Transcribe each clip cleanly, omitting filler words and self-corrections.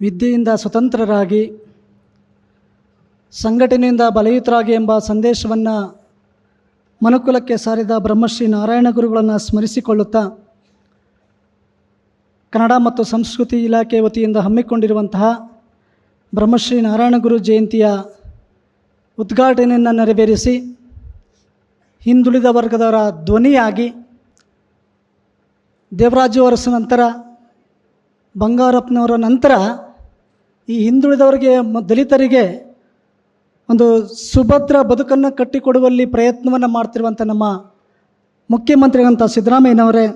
ವಿದ್ಯೆಯಿಂದ ಸ್ವತಂತ್ರರಾಗಿ ಸಂಘಟನೆಯಿಂದ ಬಲಯುತರಾಗಿ ಎಂಬ ಸಂದೇಶವನ್ನು ಮನುಕುಲಕ್ಕೆ ಸಾರಿದ ಬ್ರಹ್ಮಶ್ರೀ ನಾರಾಯಣ ಗುರುಗಳನ್ನು ಸ್ಮರಿಸಿಕೊಳ್ಳುತ್ತಾ ಕನ್ನಡ ಮತ್ತು ಸಂಸ್ಕೃತಿ ಇಲಾಖೆ ವತಿಯಿಂದ ಹಮ್ಮಿಕೊಂಡಿರುವಂತಹ ಬ್ರಹ್ಮಶ್ರೀ ನಾರಾಯಣ ಗುರು ಜಯಂತಿಯ ಉದ್ಘಾಟನೆಯನ್ನು ನೆರವೇರಿಸಿ ಹಿಂದುಳಿದ ವರ್ಗದವರ ಧ್ವನಿಯಾಗಿ ದೇವರಾಜು ಅರಸ ನಂತರ ಬಂಗಾರಪ್ಪನವರ ನಂತರ ಈ ಹಿಂದುಳಿದವರಿಗೆ ದಲಿತರಿಗೆ ಒಂದು ಸುಭದ್ರ ಬದುಕನ್ನು ಕಟ್ಟಿಕೊಡುವಲ್ಲಿ ಪ್ರಯತ್ನವನ್ನು ಮಾಡ್ತಿರುವಂಥ ನಮ್ಮ ಮುಖ್ಯಮಂತ್ರಿಗಳಂಥ ಸಿದ್ದರಾಮಯ್ಯನವರೇ,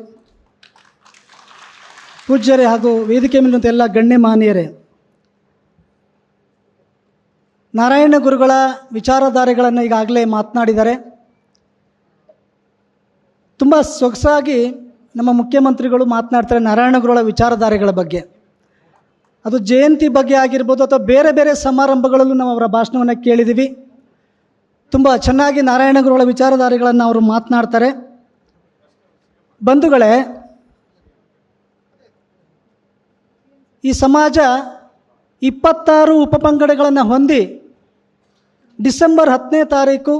ಪೂಜ್ಯರೇ ಹಾಗೂ ವೇದಿಕೆ ಮೇಲಿರುವಂಥ ಎಲ್ಲ ಗಣ್ಯಮಾನ್ಯರೇ, ನಾರಾಯಣ ಗುರುಗಳ ವಿಚಾರಧಾರೆಗಳನ್ನು ಈಗಾಗಲೇ ಮಾತನಾಡಿದ್ದಾರೆ. ತುಂಬ ಸೊಗಸಾಗಿ ನಮ್ಮ ಮುಖ್ಯಮಂತ್ರಿಗಳು ಮಾತನಾಡ್ತಾರೆ ನಾರಾಯಣ ಗುರುಗಳ ವಿಚಾರಧಾರೆಗಳ ಬಗ್ಗೆ. ಅದು ಜಯಂತಿ ಬಗ್ಗೆ ಆಗಿರ್ಬೋದು ಅಥವಾ ಬೇರೆ ಬೇರೆ ಸಮಾರಂಭಗಳಲ್ಲೂ ನಾವು ಅವರ ಭಾಷಣವನ್ನು ಕೇಳಿದ್ದೀವಿ. ತುಂಬ ಚೆನ್ನಾಗಿ ನಾರಾಯಣ ಗುರುಗಳ ವಿಚಾರಧಾರೆಗಳನ್ನು ಅವರು ಮಾತನಾಡ್ತಾರೆ. ಬಂಧುಗಳೇ, ಈ ಸಮಾಜ 26 ಉಪಪಂಗಡಗಳನ್ನು ಹೊಂದಿ ಡಿಸೆಂಬರ್ 10ನೇ ತಾರೀಕು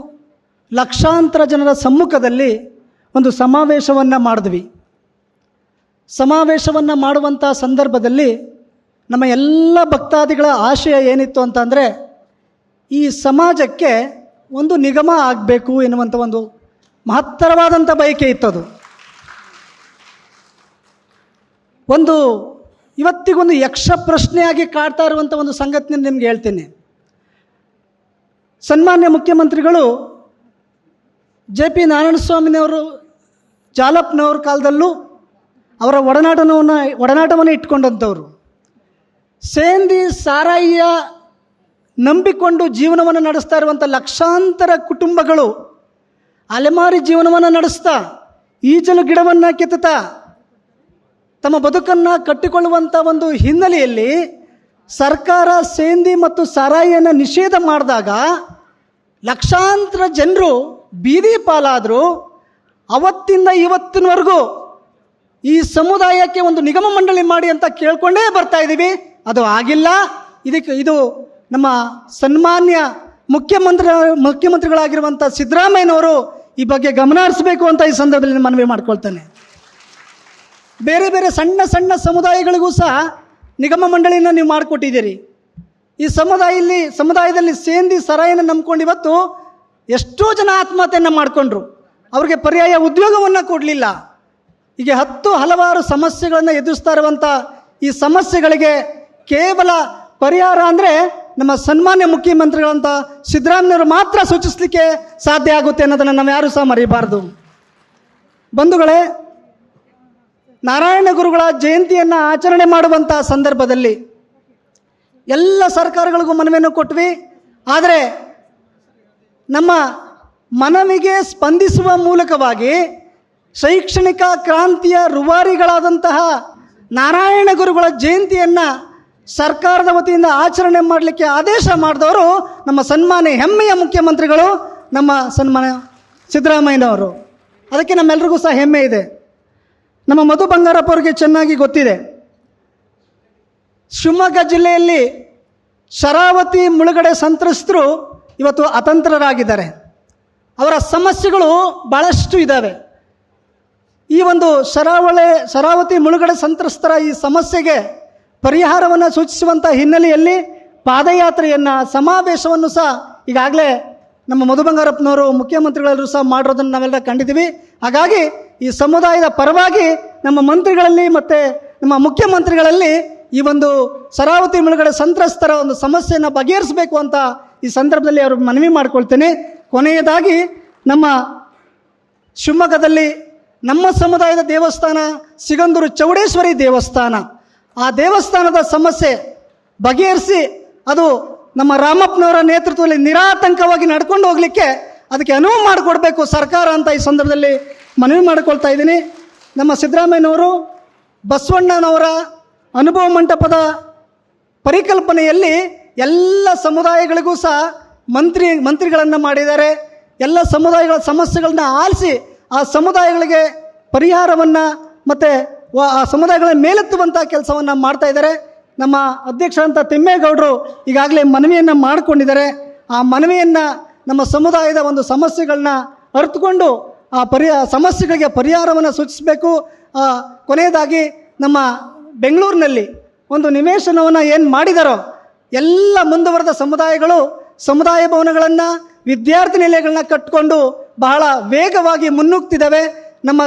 ಲಕ್ಷಾಂತರ ಜನರ ಸಮ್ಮುಖದಲ್ಲಿ ಒಂದು ಸಮಾವೇಶವನ್ನು ಮಾಡಿದ್ವಿ. ಸಮಾವೇಶವನ್ನು ಮಾಡುವಂಥ ಸಂದರ್ಭದಲ್ಲಿ ನಮ್ಮ ಎಲ್ಲ ಭಕ್ತಾದಿಗಳ ಆಶಯ ಏನಿತ್ತು ಅಂತಂದರೆ, ಈ ಸಮಾಜಕ್ಕೆ ಒಂದು ನಿಗಮ ಆಗಬೇಕು ಎನ್ನುವಂಥ ಒಂದು ಮಹತ್ತರವಾದಂಥ ಬಯಕೆ ಇತ್ತದು. ಇವತ್ತಿಗೊಂದು ಯಕ್ಷ ಪ್ರಶ್ನೆಯಾಗಿ ಕಾಡ್ತಾ ಇರುವಂಥ ಒಂದು ಸಂಗತಿನ ನಿಮ್ಗೆ ಹೇಳ್ತೀನಿ. ಸನ್ಮಾನ್ಯ ಮುಖ್ಯಮಂತ್ರಿಗಳು JP ನಾರಾಯಣಸ್ವಾಮಿನವರು ಜಾಲಪ್ಪನವ್ರ ಕಾಲದಲ್ಲೂ ಅವರ ಒಡನಾಟವನ್ನು ಇಟ್ಕೊಂಡಂಥವ್ರು. ಸೇಂದಿ ಸಾರಾಯಿಯ ನಂಬಿಕೊಂಡು ಜೀವನವನ್ನು ನಡೆಸ್ತಾ ಇರುವಂಥ ಲಕ್ಷಾಂತರ ಕುಟುಂಬಗಳು ಅಲೆಮಾರಿ ಜೀವನವನ್ನು ನಡೆಸ್ತಾ ಈಜಲು ಗಿಡವನ್ನು ಕಿತ್ತುತ್ತಾ ತಮ್ಮ ಬದುಕನ್ನು ಕಟ್ಟಿಕೊಳ್ಳುವಂಥ ಒಂದು ಹಿನ್ನೆಲೆಯಲ್ಲಿ ಸರ್ಕಾರ ಸೇಂದಿ ಮತ್ತು ಸಾರಾಯಿಯನ್ನು ನಿಷೇಧ ಮಾಡಿದಾಗ ಲಕ್ಷಾಂತರ ಜನರು ಬೀದಿ ಪಾಲಾದರು. ಅವತ್ತಿಂದ ಇವತ್ತಿನವರೆಗೂ ಈ ಸಮುದಾಯಕ್ಕೆ ಒಂದು ನಿಗಮ ಮಂಡಳಿ ಮಾಡಿ ಅಂತ ಕೇಳ್ಕೊಂಡೇ ಬರ್ತಾ ಇದ್ದೀವಿ. ಅದು ಆಗಿಲ್ಲ. ಇದು ನಮ್ಮ ಸನ್ಮಾನ್ಯ ಮುಖ್ಯಮಂತ್ರಿಗಳಾಗಿರುವಂಥ ಸಿದ್ದರಾಮಯ್ಯನವರು ಈ ಬಗ್ಗೆ ಗಮನ ಹರಿಸಬೇಕು ಅಂತ ಈ ಸಂದರ್ಭದಲ್ಲಿ ಮನವಿ ಮಾಡ್ಕೊಳ್ತಾನೆ. ಬೇರೆ ಬೇರೆ ಸಣ್ಣ ಸಣ್ಣ ಸಮುದಾಯಗಳಿಗೂ ಸಹ ನಿಗಮ ಮಂಡಳಿನ ನೀವು ಮಾಡಿಕೊಟ್ಟಿದ್ದೀರಿ. ಈ ಸಮುದಾಯದಲ್ಲಿ ಸೇಂದಿ ಸರಾಯಿನ ನಂಬ್ಕೊಂಡು ಇವತ್ತು ಎಷ್ಟೋ ಜನ ಆತ್ಮಹತ್ಯೆಯನ್ನು ಮಾಡಿಕೊಂಡ್ರು. ಅವ್ರಿಗೆ ಪರ್ಯಾಯ ಉದ್ಯೋಗವನ್ನು ಕೊಡಲಿಲ್ಲ. ಹೀಗೆ ಹಲವಾರು ಸಮಸ್ಯೆಗಳನ್ನು ಎದುರಿಸ್ತಾ ಇರುವಂಥ ಈ ಸಮಸ್ಯೆಗಳಿಗೆ ಕೇವಲ ಪರಿಹಾರ ಅಂದರೆ ನಮ್ಮ ಸನ್ಮಾನ್ಯ ಮುಖ್ಯಮಂತ್ರಿಗಳಂತ ಸಿದ್ದರಾಮಯ್ಯನವರು ಮಾತ್ರ ಸೂಚಿಸಲಿಕ್ಕೆ ಸಾಧ್ಯ ಆಗುತ್ತೆ ಅನ್ನೋದನ್ನು ನಾವು ಯಾರೂ ಸಹ ಮರೆಯಬಾರ್ದು. ಬಂಧುಗಳೇ, ನಾರಾಯಣ ಗುರುಗಳ ಜಯಂತಿಯನ್ನು ಆಚರಣೆ ಮಾಡುವಂಥ ಸಂದರ್ಭದಲ್ಲಿ ಎಲ್ಲ ಸರ್ಕಾರಗಳಿಗೂ ಮನವಿಯನ್ನು ಕೊಟ್ವಿ. ಆದರೆ ನಮ್ಮ ಮನವಿಗೆ ಸ್ಪಂದಿಸುವ ಮೂಲಕವಾಗಿ ಶೈಕ್ಷಣಿಕ ಕ್ರಾಂತಿಯ ರೂವಾರಿಗಳಾದಂತಹ ನಾರಾಯಣ ಗುರುಗಳ ಜಯಂತಿಯನ್ನು ಸರ್ಕಾರದ ವತಿಯಿಂದ ಆಚರಣೆ ಮಾಡಲಿಕ್ಕೆ ಆದೇಶ ಮಾಡಿದವರು ನಮ್ಮ ಸನ್ಮಾನ್ಯ ಹೆಮ್ಮೆಯ ಮುಖ್ಯಮಂತ್ರಿಗಳು, ನಮ್ಮ ಸನ್ಮಾನ್ಯ ಸಿದ್ದರಾಮಯ್ಯನವರು. ಅದಕ್ಕೆ ನಮ್ಮೆಲ್ರಿಗೂ ಸಹ ಹೆಮ್ಮೆ ಇದೆ. ನಮ್ಮ ಮಧು ಬಂಗಾರಪ್ಪ ಅವರಿಗೆ ಚೆನ್ನಾಗಿ ಗೊತ್ತಿದೆ, ಶಿವಮೊಗ್ಗ ಜಿಲ್ಲೆಯಲ್ಲಿ ಶರಾವತಿ ಮುಳುಗಡೆ ಸಂತ್ರಸ್ತರು ಇವತ್ತು ಅತಂತ್ರರಾಗಿದ್ದಾರೆ. ಅವರ ಸಮಸ್ಯೆಗಳು ಭಾಳಷ್ಟು ಇದ್ದಾವೆ. ಈ ಒಂದು ಶರಾವತಿ ಮುಳುಗಡೆ ಸಂತ್ರಸ್ತರ ಈ ಸಮಸ್ಯೆಗೆ ಪರಿಹಾರವನ್ನು ಸೂಚಿಸುವಂಥ ಹಿನ್ನೆಲೆಯಲ್ಲಿ ಪಾದಯಾತ್ರೆಯನ್ನು, ಸಮಾವೇಶವನ್ನು ಸಹ ಈಗಾಗಲೇ ನಮ್ಮ ಮಧು ಬಂಗಾರಪ್ಪನವರು ಮುಖ್ಯಮಂತ್ರಿಗಳಲ್ಲೂ ಸಹ ಮಾಡಿರೋದನ್ನು ನಾವೆಲ್ಲ ಕಂಡಿದ್ದೀವಿ. ಹಾಗಾಗಿ ಈ ಸಮುದಾಯದ ಪರವಾಗಿ ನಮ್ಮ ಮಂತ್ರಿಗಳಲ್ಲಿ ಮತ್ತು ನಮ್ಮ ಮುಖ್ಯಮಂತ್ರಿಗಳಲ್ಲಿ ಈ ಒಂದು ಶರಾವತಿ ಮುಳುಗಡೆ ಸಂತ್ರಸ್ತರ ಒಂದು ಸಮಸ್ಯೆಯನ್ನು ಬಗೆಹರಿಸಬೇಕು ಅಂತ ಈ ಸಂದರ್ಭದಲ್ಲಿ ಅವರು ಮನವಿ ಮಾಡಿಕೊಳ್ತೇನೆ. ಕೊನೆಯದಾಗಿ ನಮ್ಮ ಶಿವಮೊಗ್ಗದಲ್ಲಿ ನಮ್ಮ ಸಮುದಾಯದ ದೇವಸ್ಥಾನ ಸಿಗಂದೂರು ಚೌಡೇಶ್ವರಿ ದೇವಸ್ಥಾನ, ಆ ದೇವಸ್ಥಾನದ ಸಮಸ್ಯೆ ಬಗೆಹರಿಸಿ ಅದು ನಮ್ಮ ರಾಮಪ್ಪನವರ ನೇತೃತ್ವದಲ್ಲಿ ನಿರಾತಂಕವಾಗಿ ನಡ್ಕೊಂಡು ಹೋಗಲಿಕ್ಕೆ ಅದಕ್ಕೆ ಅನುವು ಮಾಡಿಕೊಡ್ಬೇಕು ಸರ್ಕಾರ ಅಂತ ಈ ಸಂದರ್ಭದಲ್ಲಿ ಮನವಿ ಮಾಡಿಕೊಳ್ತಾ ಇದ್ದೀನಿ. ನಮ್ಮ ಸಿದ್ದರಾಮಯ್ಯನವರು ಬಸವಣ್ಣನವರ ಅನುಭವ ಮಂಟಪದ ಪರಿಕಲ್ಪನೆಯಲ್ಲಿ ಎಲ್ಲ ಸಮುದಾಯಗಳಿಗೂ ಸಹ ಮಂತ್ರಿಗಳನ್ನು ಮಾಡಿದ್ದಾರೆ. ಎಲ್ಲ ಸಮುದಾಯಗಳ ಸಮಸ್ಯೆಗಳನ್ನ ಆಲಿಸಿ ಆ ಸಮುದಾಯಗಳಿಗೆ ಪರಿಹಾರವನ್ನು ಮತ್ತು ಆ ಸಮುದಾಯಗಳ ಮೇಲೆತ್ತುವಂಥ ಕೆಲಸವನ್ನು ಮಾಡ್ತಾ ಇದ್ದಾರೆ. ನಮ್ಮ ಅಧ್ಯಕ್ಷರಂತ ತಿಮ್ಮೇಗೌಡರು ಈಗಾಗಲೇ ಮನವಿಯನ್ನು ಮಾಡಿಕೊಂಡಿದ್ದಾರೆ. ಆ ಮನವಿಯನ್ನು ನಮ್ಮ ಸಮುದಾಯದ ಒಂದು ಸಮಸ್ಯೆಗಳನ್ನ ಅರ್ಥಕೊಂಡು ಆ ಸಮಸ್ಯೆಗಳಿಗೆ ಪರಿಹಾರವನ್ನು ಸೂಚಿಸಬೇಕು. ಕೊನೆಯದಾಗಿ ನಮ್ಮ ಬೆಂಗಳೂರಿನಲ್ಲಿ ಒಂದು ನಿವೇಶನವನ್ನು ಏನು ಮಾಡಿದಾರೋ ಎಲ್ಲ ಮುಂದುವರೆದ ಸಮುದಾಯಗಳು ಸಮುದಾಯ ಭವನಗಳನ್ನು ವಿದ್ಯಾರ್ಥಿ ನಿಲಯಗಳನ್ನ ಕಟ್ಟಿಕೊಂಡು ಬಹಳ ವೇಗವಾಗಿ ಮುನ್ನುಗ್ತಿದ್ದಾವೆ. ನಮ್ಮ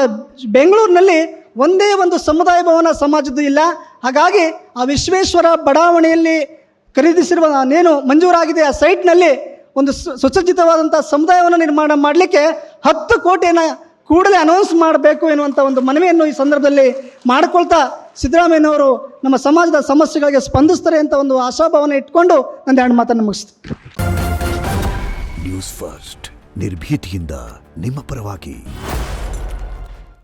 ಬೆಂಗಳೂರಿನಲ್ಲಿ ಒಂದೇ ಒಂದು ಸಮುದಾಯ ಭವನ ಸಮಾಜದ್ದು ಇಲ್ಲ. ಹಾಗಾಗಿ ಆ ವಿಶ್ವೇಶ್ವರ ಬಡಾವಣೆಯಲ್ಲಿ ಖರೀದಿಸಿರುವ ನೇನು ಮಂಜೂರಾಗಿದೆ ಆ ಸೈಟ್ನಲ್ಲಿ ಒಂದು ಸುಸಜ್ಜಿತವಾದಂಥ ಸಮುದಾಯವನ್ನು ನಿರ್ಮಾಣ ಮಾಡಲಿಕ್ಕೆ 10 ಕೋಟಿಯನ್ನು ಕೂಡಲೇ ಅನೌನ್ಸ್ ಮಾಡಬೇಕು ಎನ್ನುವಂಥ ಒಂದು ಮನವಿಯನ್ನು ಈ ಸಂದರ್ಭದಲ್ಲಿ ಮಾಡಿಕೊಳ್ತಾ, ಸಿದ್ದರಾಮಯ್ಯನವರು ನಮ್ಮ ಸಮಾಜದ ಸಮಸ್ಯೆಗಳಿಗೆ ಸ್ಪಂದಿಸ್ತಾರೆ ಅಂತ ಒಂದು ಆಶಾಭಾವನೆ ಇಟ್ಕೊಂಡು ನನ್ನ 2 ಮಾತನ್ನು ಮುಗಿಸ್ತೀನಿ. ನ್ಯೂಸ್ ಫಸ್ಟ್ ನಿರ್ಭೀತಿಯಿಂದ ನಿಮ್ಮ ಪರವಾಗಿ.